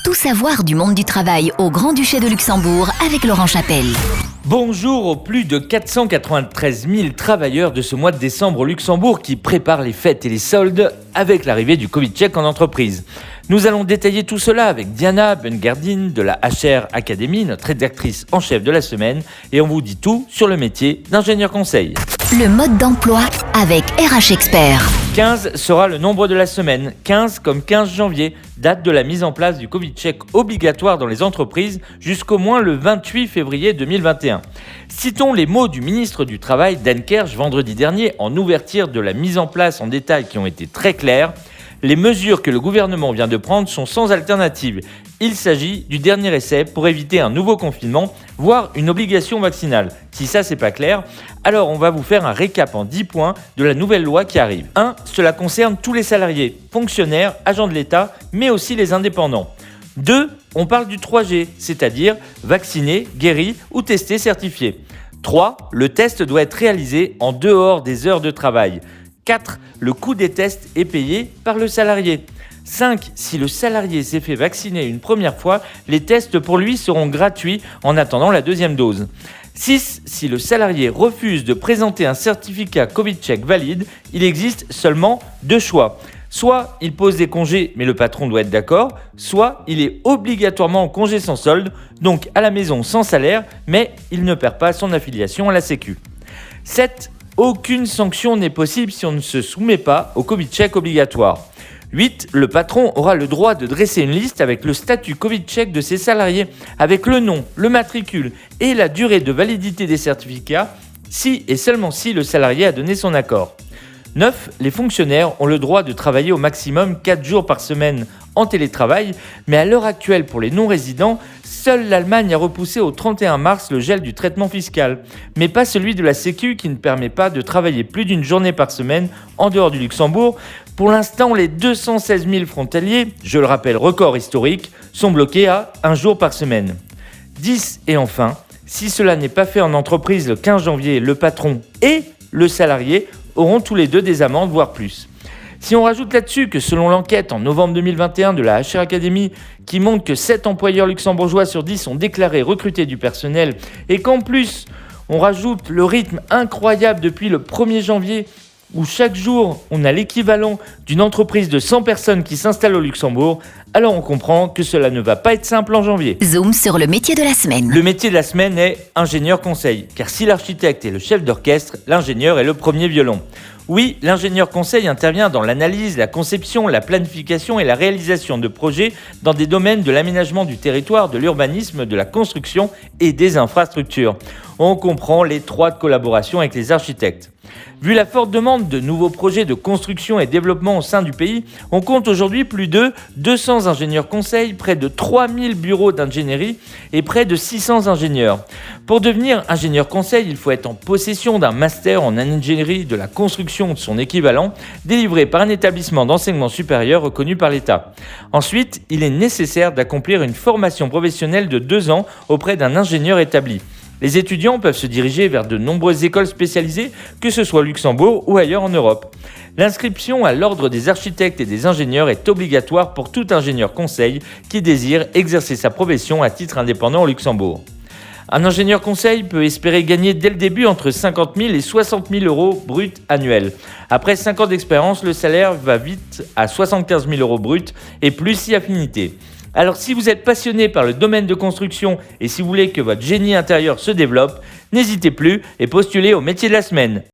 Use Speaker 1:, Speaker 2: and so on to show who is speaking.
Speaker 1: Tout savoir du monde du travail au Grand-Duché de Luxembourg avec Laurent Chapelle.
Speaker 2: Bonjour aux plus de 493 000 travailleurs de ce mois de décembre au Luxembourg qui préparent les fêtes et les soldes avec l'arrivée du Covid check en entreprise. Nous allons détailler tout cela avec Diana Bungardine de la HR Academy, notre rédactrice en chef de la semaine, et on vous dit tout sur le métier d'ingénieur conseil.
Speaker 1: Le mode d'emploi avec RH Expert.
Speaker 2: 15 sera le nombre de la semaine, 15 comme 15 janvier, date de la mise en place du Covid check obligatoire dans les entreprises jusqu'au moins le 28 février 2021. Citons les mots du ministre du Travail, Dan Kersh, vendredi dernier, en ouverture de la mise en place en détail qui ont été très claires. Les mesures que le gouvernement vient de prendre sont sans alternative. Il s'agit du dernier essai pour éviter un nouveau confinement, voire une obligation vaccinale. Si ça c'est pas clair, alors on va vous faire un récap en 10 points de la nouvelle loi qui arrive. 1. Cela concerne tous les salariés, fonctionnaires, agents de l'État, mais aussi les indépendants. 2. On parle du 3G, c'est-à-dire vacciné, guéri ou testé certifié. 3. Le test doit être réalisé en dehors des heures de travail. 4. Le coût des tests est payé par le salarié. 5. Si le salarié s'est fait vacciner une première fois, les tests pour lui seront gratuits en attendant la deuxième dose. 6. Si le salarié refuse de présenter un certificat Covid check valide, il existe seulement 2 choix. Soit il pose des congés, mais le patron doit être d'accord, soit il est obligatoirement en congé sans solde, donc à la maison sans salaire, mais il ne perd pas son affiliation à la Sécu. 7. Aucune sanction n'est possible si on ne se soumet pas au Covid check obligatoire. 8. Le patron aura le droit de dresser une liste avec le statut Covid check de ses salariés, avec le nom, le matricule et la durée de validité des certificats, si et seulement si le salarié a donné son accord. 9. Les fonctionnaires ont le droit de travailler au maximum 4 jours par semaine en télétravail, mais à l'heure actuelle pour les non-résidents, seule l'Allemagne a repoussé au 31 mars le gel du traitement fiscal, mais pas celui de la Sécu qui ne permet pas de travailler plus d'une journée par semaine en dehors du Luxembourg. Pour l'instant, les 216 000 frontaliers, je le rappelle record historique, sont bloqués à 1 jour par semaine. 10. Et enfin, si cela n'est pas fait en entreprise le 15 janvier, le patron et le salarié auront tous les deux des amendes, voire plus. Si on rajoute là-dessus que selon l'enquête en novembre 2021 de la HR Academy qui montre que 7 employeurs luxembourgeois sur 10 ont déclaré recruter du personnel et qu'en plus on rajoute le rythme incroyable depuis le 1er janvier où chaque jour on a l'équivalent d'une entreprise de 100 personnes qui s'installe au Luxembourg, alors on comprend que cela ne va pas être simple en janvier.
Speaker 1: Zoom sur le métier de la semaine.
Speaker 2: Le métier de la semaine est ingénieur conseil, car si l'architecte est le chef d'orchestre, l'ingénieur est le premier violon. Oui, l'ingénieur conseil intervient dans l'analyse, la conception, la planification et la réalisation de projets dans des domaines de l'aménagement du territoire, de l'urbanisme, de la construction et des infrastructures. On comprend l'étroite collaboration avec les architectes. Vu la forte demande de nouveaux projets de construction et développement au sein du pays, on compte aujourd'hui plus de 200 ingénieurs conseils, près de 3000 bureaux d'ingénierie et près de 600 ingénieurs. Pour devenir ingénieur conseil, il faut être en possession d'un master en ingénierie de la construction de son équivalent, délivré par un établissement d'enseignement supérieur reconnu par l'État. Ensuite, il est nécessaire d'accomplir une formation professionnelle de 2 ans auprès d'un ingénieur établi. Les étudiants peuvent se diriger vers de nombreuses écoles spécialisées, que ce soit au Luxembourg ou ailleurs en Europe. L'inscription à l'ordre des architectes et des ingénieurs est obligatoire pour tout ingénieur conseil qui désire exercer sa profession à titre indépendant au Luxembourg. Un ingénieur conseil peut espérer gagner dès le début entre 50 000 et 60 000 euros bruts annuels. Après 5 ans d'expérience, le salaire va vite à 75 000 euros bruts et plus si affinité. Alors si vous êtes passionné par le domaine de construction et si vous voulez que votre génie intérieur se développe, n'hésitez plus et postulez au métier de la semaine.